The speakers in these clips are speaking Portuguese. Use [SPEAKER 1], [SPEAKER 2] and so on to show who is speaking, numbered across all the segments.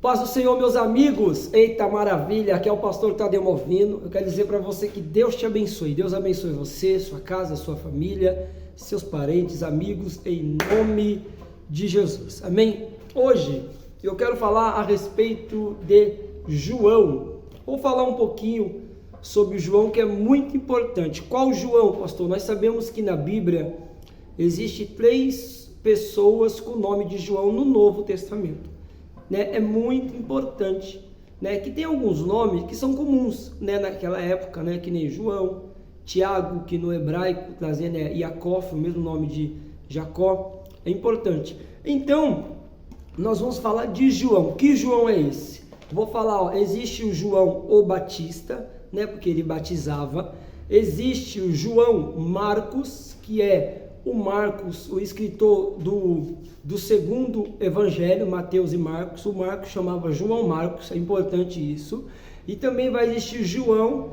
[SPEAKER 1] Paz do Senhor, meus amigos. Eita maravilha, aqui é o pastor Tadeu Movino. Eu quero dizer para você que Deus te abençoe. Deus abençoe você, sua casa, sua família, seus parentes, amigos, em nome de Jesus. Amém? Hoje eu quero falar a respeito de João. Vou falar um pouquinho sobre João, que é muito importante. Qual João, pastor? Nós sabemos que na Bíblia existe 3 pessoas com o nome de João no Novo Testamento. É muito importante, que tem alguns nomes que são comuns, naquela época, que nem João, Tiago, que no hebraico trazendo Jacó, o mesmo nome de Jacó, é importante. Então, nós vamos falar de João. Que João é esse? Vou falar, existe o João o Batista, porque ele batizava. Existe o João Marcos, que é o Marcos, o escritor do segundo evangelho, Mateus e Marcos. O Marcos chamava João Marcos, é importante isso. E também vai existir João,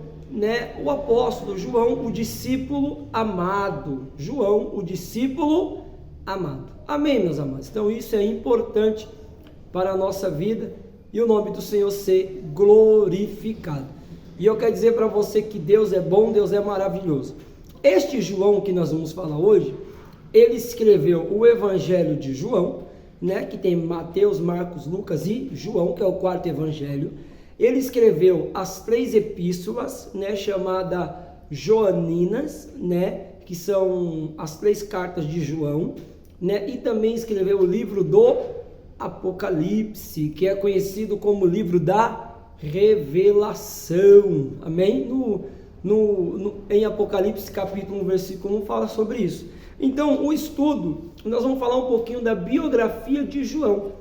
[SPEAKER 1] o apóstolo, João, o discípulo amado. João, o discípulo amado. Amém, meus amados? Então isso é importante para a nossa vida e o nome do Senhor ser glorificado. E eu quero dizer para você que Deus é bom, Deus é maravilhoso. Este João que nós vamos falar hoje, ele escreveu o Evangelho de João, que tem Mateus, Marcos, Lucas e João, que é o 4º Evangelho. Ele escreveu as 3 epístolas, chamada joaninas, que são as 3 cartas de João, e também escreveu o livro do Apocalipse, que é conhecido como o livro da Revelação. Amém? Em Apocalipse capítulo 1, versículo 1 fala sobre isso. Então, o estudo, nós vamos falar um pouquinho da biografia de João,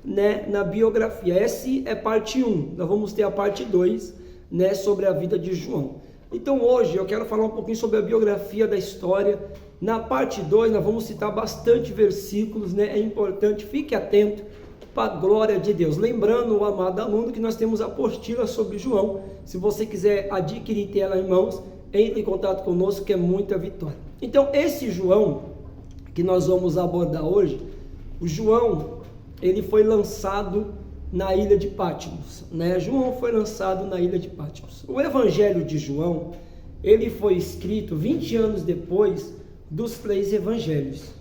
[SPEAKER 1] na biografia. Essa é parte 1, nós vamos ter a parte 2, sobre a vida de João. Então, hoje eu quero falar um pouquinho sobre a biografia da história. Na parte 2, nós vamos citar bastante versículos, é importante, fique atento para a glória de Deus. Lembrando, o amado aluno, que nós temos a apostila sobre João. Se você quiser adquirir, ter ela em mãos, entre em contato conosco, que é muita vitória. Então, esse João que nós vamos abordar hoje, o João, ele foi lançado na ilha de Patmos, João foi lançado na ilha de Patmos. O Evangelho de João, ele foi escrito 20 anos depois dos 3 evangelhos,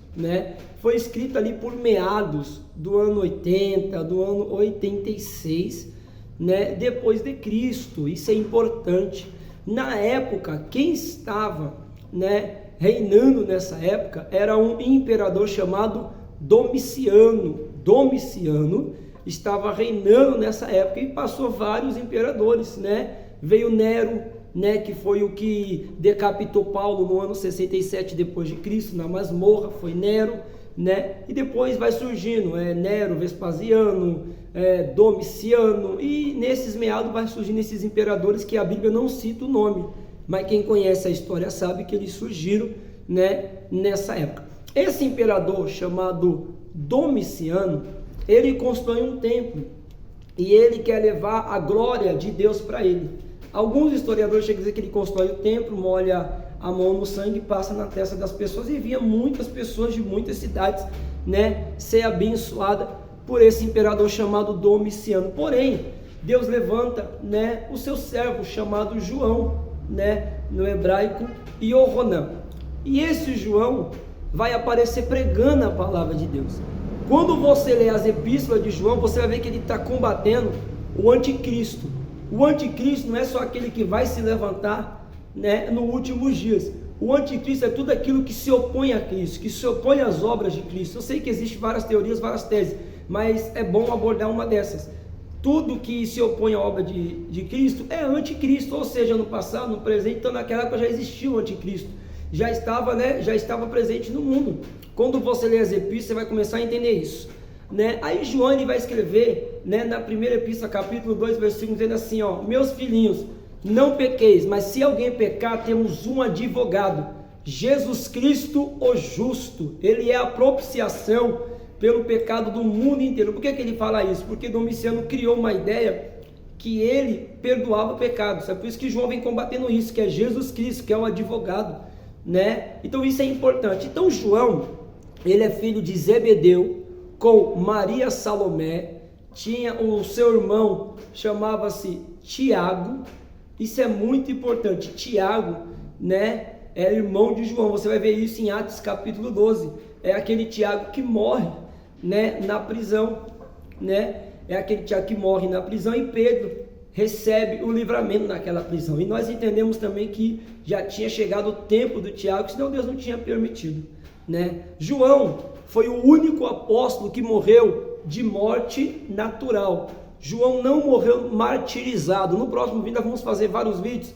[SPEAKER 1] Foi escrito ali por meados do ano 80, do ano 86, depois de Cristo. Isso é importante. Na época, quem estava, reinando nessa época era um imperador chamado Domiciano. Domiciano estava reinando nessa época e passou vários imperadores, Veio Nero, que foi o que decapitou Paulo no ano 67 depois de Cristo, na masmorra, foi Nero, e depois vai surgindo Nero, Vespasiano, Domiciano, e nesses meados vai surgindo esses imperadores que a Bíblia não cita o nome, mas quem conhece a história sabe que eles surgiram, nessa época. Esse imperador chamado Domiciano, ele constrói um templo e ele quer levar a glória de Deus para ele. Alguns historiadores chegam a dizer que ele constrói o templo, molha a mão no sangue e passa na testa das pessoas, e via muitas pessoas de muitas cidades, ser abençoada por esse imperador chamado Domiciano. Porém, Deus levanta, o seu servo chamado João, no hebraico, Yohanan. E esse João vai aparecer pregando a palavra de Deus. Quando você lê as epístolas de João, você vai ver que ele está combatendo o anticristo. O anticristo não é só aquele que vai se levantar, nos últimos dias. O anticristo é tudo aquilo que se opõe a Cristo, que se opõe às obras de Cristo. Eu sei que existem várias teorias, várias teses, mas é bom abordar uma dessas. Tudo que se opõe à obra de Cristo é anticristo, ou seja, no passado, no presente, então naquela época já existia o anticristo. Já estava presente no mundo. Quando você lê as epístolas, você vai começar a entender isso. Aí João, ele vai escrever, na primeira epístola, capítulo 2, versículo, dizendo assim, meus filhinhos, não pequeis, mas se alguém pecar, temos um advogado, Jesus Cristo o justo. Ele é a propiciação pelo pecado do mundo inteiro. Por que ele fala isso? Porque Domiciano criou uma ideia que ele perdoava pecados. É por isso que João vem combatendo isso, que é Jesus Cristo, que é o advogado, Então isso é importante. Então João, ele é filho de Zebedeu com Maria Salomé, tinha o seu irmão, chamava-se Tiago. Isso é muito importante. Tiago, né, é irmão de João. Você vai ver isso em Atos capítulo 12. É aquele Tiago que morre, né, na prisão, né? É aquele Tiago que morre na prisão, e Pedro recebe o livramento naquela prisão. E nós entendemos também que já tinha chegado o tempo do Tiago, senão Deus não tinha permitido, né? João foi o único apóstolo que morreu de morte natural. João não morreu martirizado. No próximo vídeo nós vamos fazer vários vídeos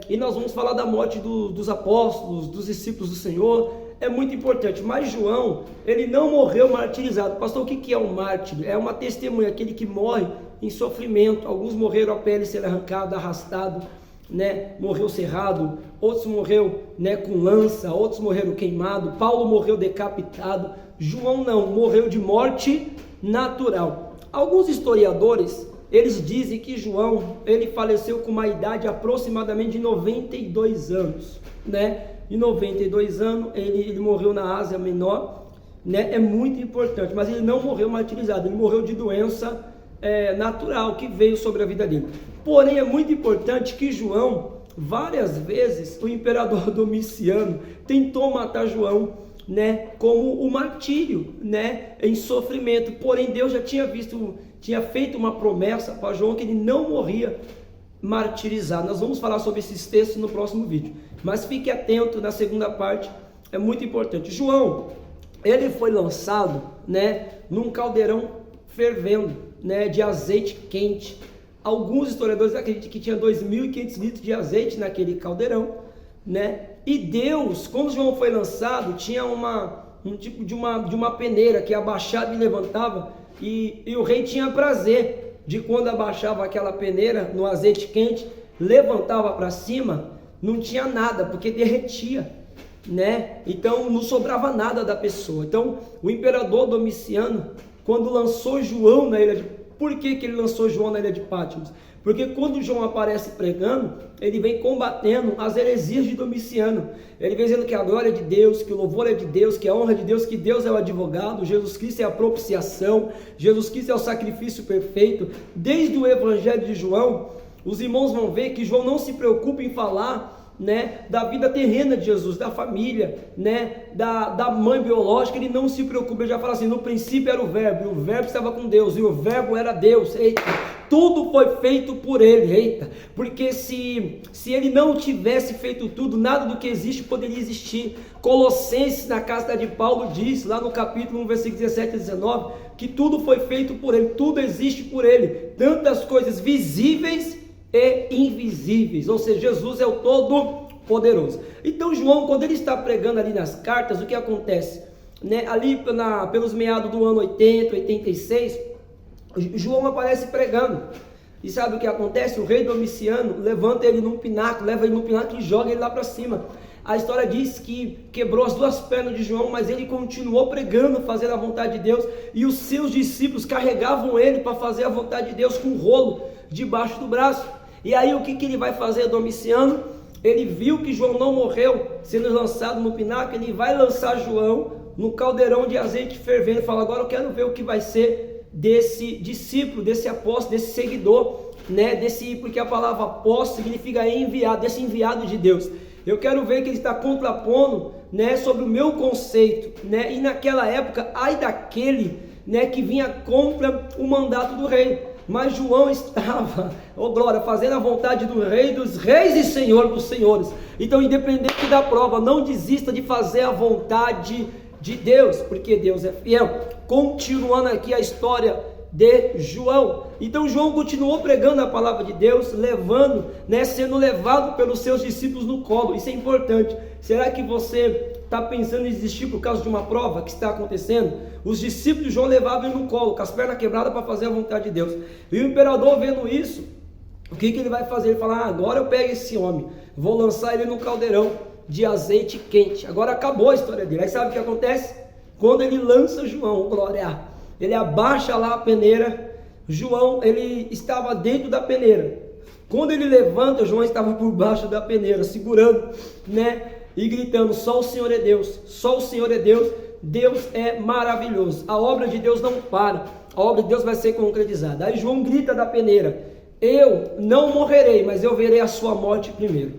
[SPEAKER 1] e nós vamos falar da morte dos apóstolos, dos discípulos do Senhor. É muito importante, mas João, ele não morreu martirizado. Pastor, o que é um mártir? É uma testemunha, aquele que morre em sofrimento. Alguns morreram a pele ser arrancada, arrastado, né? Morreu cerrado, outros morreu, né, com lança, outros morreram queimado. Paulo morreu decapitado. João não, morreu de morte natural. Alguns historiadores, eles dizem que João, ele faleceu com uma idade aproximadamente de 92 anos, né? Em 92 anos, ele morreu na Ásia Menor, né? É muito importante, mas ele não morreu martirizado, ele morreu de doença natural que veio sobre a vida dele. Porém, é muito importante que João, várias vezes, o imperador Domiciano tentou matar João, né, como o martírio, né, em sofrimento. Porém, Deus já tinha feito uma promessa para João que ele não morria martirizado. Nós vamos falar sobre esses textos no próximo vídeo, mas fique atento na segunda parte, é muito importante. João, ele foi lançado, né, num caldeirão fervendo, né, de azeite quente. Alguns historiadores acreditam que tinha 2.500 litros de azeite naquele caldeirão, né? E Deus, quando João foi lançado, tinha um tipo de uma peneira que abaixava e levantava, e o rei tinha prazer de quando abaixava aquela peneira no azeite quente, levantava para cima, não tinha nada, porque derretia, né? Então não sobrava nada da pessoa. Então o imperador Domiciano, quando lançou João na ilha de... Por que ele lançou João na ilha de Patmos? Porque quando João aparece pregando, ele vem combatendo as heresias de Domiciano. Ele vem dizendo que a glória é de Deus, que o louvor é de Deus, que a honra é de Deus, que Deus é o advogado, Jesus Cristo é a propiciação, Jesus Cristo é o sacrifício perfeito. Desde o evangelho de João, os irmãos vão ver que João não se preocupa em falar, né, da vida terrena de Jesus, da família, né, da mãe biológica. Ele não se preocupa, ele já fala assim: no princípio era o verbo, e o verbo estava com Deus, e o verbo era Deus. Eita, tudo foi feito por ele, eita, porque se ele não tivesse feito tudo, nada do que existe poderia existir. Colossenses, na carta de Paulo, diz, lá no capítulo 1, versículo 17 e 19, que tudo foi feito por ele, tudo existe por ele, tantas coisas visíveis e invisíveis, ou seja, Jesus é o Todo-Poderoso. Então João, quando ele está pregando ali nas cartas, o que acontece? Né? Ali pelos meados do ano 80, 86, João aparece pregando, e sabe o que acontece? O rei Domiciano levanta ele num pináculo, leva ele num pináculo e joga ele lá para cima. A história diz que quebrou as duas pernas de João, mas ele continuou pregando, fazendo a vontade de Deus, e os seus discípulos carregavam ele para fazer a vontade de Deus com um rolo debaixo do braço. E aí o que ele vai fazer, Domiciano? Ele viu que João não morreu sendo lançado no pináculo, ele vai lançar João no caldeirão de azeite fervendo, e fala: agora eu quero ver o que vai ser desse discípulo, desse apóstolo, desse seguidor, né? Porque a palavra apóstolo significa enviado, desse enviado de Deus. Eu quero ver que ele está contrapondo, né, sobre o meu conceito, né? E naquela época, ai daquele, né, que vinha contra o mandato do rei. Mas João estava, oh glória, fazendo a vontade do Rei dos Reis e Senhor dos Senhores. Então, independente da prova, não desista de fazer a vontade de Deus, porque Deus é fiel. Continuando aqui a história de João. Então João continuou pregando a palavra de Deus, levando, né, sendo levado pelos seus discípulos no colo. Isso é importante. Será que você está pensando em desistir por causa de uma prova que está acontecendo? Os discípulos de João levavam ele no colo, com as pernas quebradas, para fazer a vontade de Deus. E o imperador, vendo isso, o que ele vai fazer? Ele fala: agora eu pego esse homem, vou lançar ele no caldeirão de azeite quente. Agora acabou a história dele. Aí sabe o que acontece? Quando ele lança João, glória, ele abaixa lá a peneira. João, ele estava dentro da peneira. Quando ele levanta, João estava por baixo da peneira, segurando, né, e gritando: só o Senhor é Deus, só o Senhor é Deus, Deus é maravilhoso. A obra de Deus não para. a obra de Deus vai ser concretizada. Aí João grita da peneira: eu não morrerei, mas eu verei a sua morte primeiro,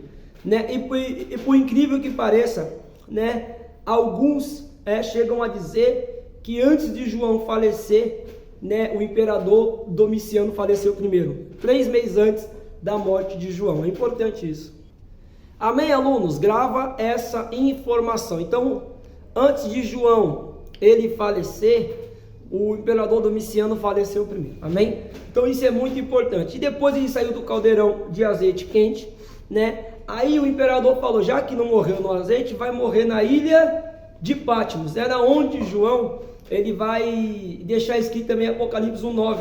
[SPEAKER 1] né? E por incrível que pareça, né, alguns chegam a dizer que antes de João falecer, né, o imperador Domiciano faleceu primeiro, 3 meses antes da morte de João. É importante isso. Amém, alunos? Grava essa informação. Então, antes de João ele falecer, o imperador Domiciano faleceu primeiro. Amém? Então isso é muito importante. E depois ele saiu do caldeirão de azeite quente, né? Aí o imperador falou: já que não morreu no azeite, vai morrer na ilha de Patmos. Era onde João ele vai deixar escrito também Apocalipse 1:9,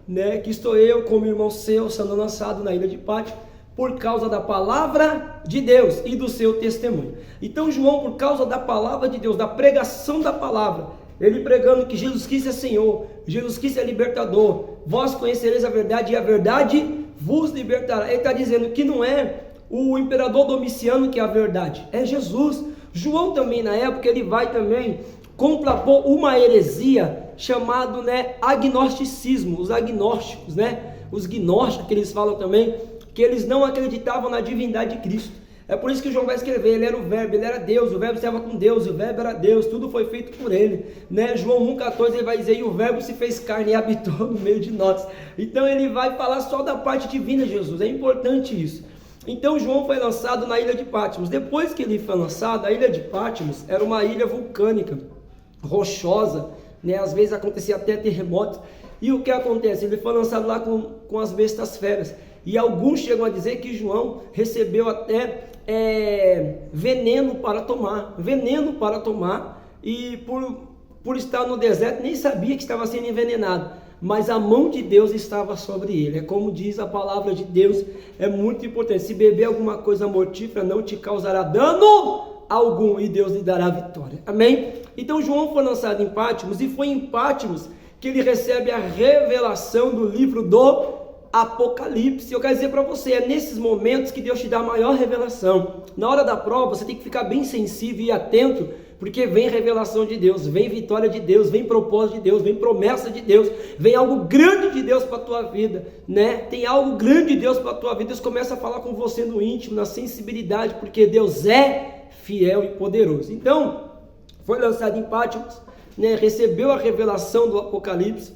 [SPEAKER 1] né? Que estou eu como irmão seu sendo lançado na ilha de Patmos por causa da palavra de Deus e do seu testemunho. Então João, por causa da palavra de Deus, da pregação da palavra, ele pregando que Jesus Cristo é Senhor, Jesus Cristo é libertador, vós conhecereis a verdade e a verdade vos libertará. Ele está dizendo que não é o imperador Domiciano que é a verdade, é Jesus. João também na época ele vai também contrapor uma heresia chamado, né, agnosticismo, os agnósticos, né, os gnósticos que eles falam também, que eles não acreditavam na divindade de Cristo. É por isso que João vai escrever: ele era o verbo, ele era Deus, o verbo estava com Deus, o verbo era Deus, tudo foi feito por ele, né? João 1,14 ele vai dizer: e o verbo se fez carne e habitou no meio de nós. Então ele vai falar só da parte divina de Jesus, é importante isso. Então João foi lançado na ilha de Patmos. Depois que ele foi lançado, a ilha de Patmos era uma ilha vulcânica, rochosa, né? Às vezes acontecia até terremotos. E o que acontece? Ele foi lançado lá com as bestas feras. E alguns chegam a dizer que João recebeu até veneno para tomar, e por estar no deserto nem sabia que estava sendo envenenado, mas a mão de Deus estava sobre ele. É como diz a palavra de Deus, é muito importante: se beber alguma coisa mortífera não te causará dano algum e Deus lhe dará vitória. Amém? Então João foi lançado em Patmos, e foi em Patmos que ele recebe a revelação do livro do Apocalipse. Eu quero dizer para você, é nesses momentos que Deus te dá a maior revelação. Na hora da prova você tem que ficar bem sensível e atento, porque vem revelação de Deus, vem vitória de Deus, vem propósito de Deus, vem promessa de Deus, vem algo grande de Deus para a tua vida, né? Tem algo grande de Deus para a tua vida. Deus começa a falar com você no íntimo, na sensibilidade, porque Deus é fiel e poderoso. Então foi lançado em Patmos, né? Recebeu a revelação do Apocalipse,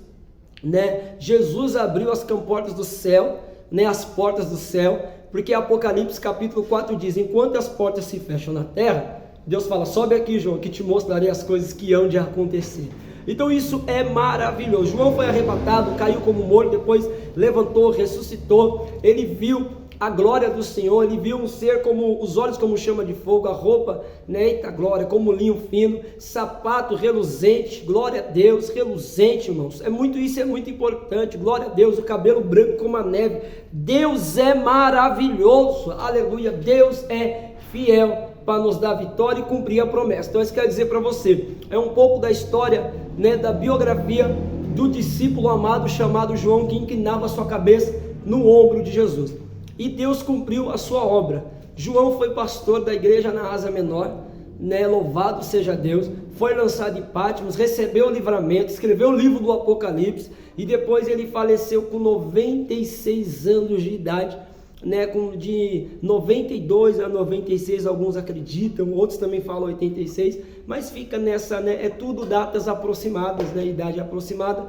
[SPEAKER 1] né? Jesus abriu as comportas do céu, né? As portas do céu, porque Apocalipse capítulo 4 diz: enquanto as portas se fecham na terra, Deus fala: sobe aqui, João, que te mostrarei as coisas que hão de acontecer. Então isso é maravilhoso. João foi arrebatado, caiu como morto, depois levantou, ressuscitou. Ele viu a glória do Senhor, ele viu um ser como os olhos como chama de fogo, a roupa, né, eita glória, como linho fino, sapato reluzente, glória a Deus, reluzente, irmãos. Isso é muito importante. Glória a Deus, o cabelo branco como a neve. Deus é maravilhoso, aleluia. Deus é fiel para nos dar vitória e cumprir a promessa. Então isso quer dizer para você, é um pouco da história, né, da biografia do discípulo amado chamado João, que inclinava a sua cabeça no ombro de Jesus. E Deus cumpriu a sua obra. João foi pastor da igreja na Ásia Menor, né? Louvado seja Deus. Foi lançado em Patmos, recebeu o livramento, escreveu o livro do Apocalipse, e depois ele faleceu com 96 anos de idade, né? De 92 a 96, alguns acreditam, outros também falam 86, mas fica nessa, né? É tudo datas aproximadas, né? Idade aproximada.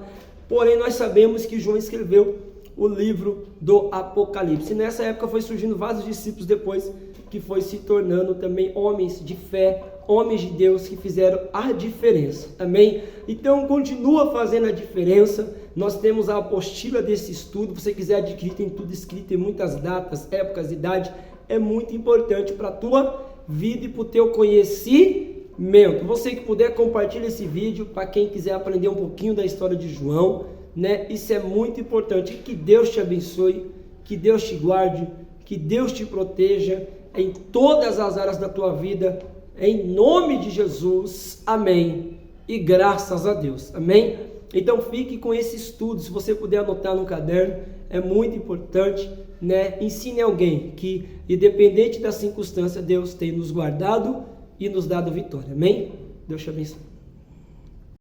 [SPEAKER 1] Porém nós sabemos que João escreveu o livro do Apocalipse. E nessa época foi surgindo vários discípulos depois, que foi se tornando também homens de fé, homens de Deus que fizeram a diferença. Amém? Então continua fazendo a diferença. Nós temos a apostila desse estudo. Se você quiser adquirir, tem tudo escrito, tem muitas datas, épocas, idade. É muito importante para a tua vida e para o teu conhecimento. Você que puder, compartilha esse vídeo para quem quiser aprender um pouquinho da história de João, né? Isso é muito importante. Que Deus te abençoe, que Deus te guarde, que Deus te proteja em todas as áreas da tua vida, em nome de Jesus, amém, e graças a Deus, amém? Então fique com esse estudo, se você puder anotar no caderno, é muito importante, né? Ensine alguém que, independente da circunstância, Deus tem nos guardado e nos dado vitória, amém? Deus te abençoe.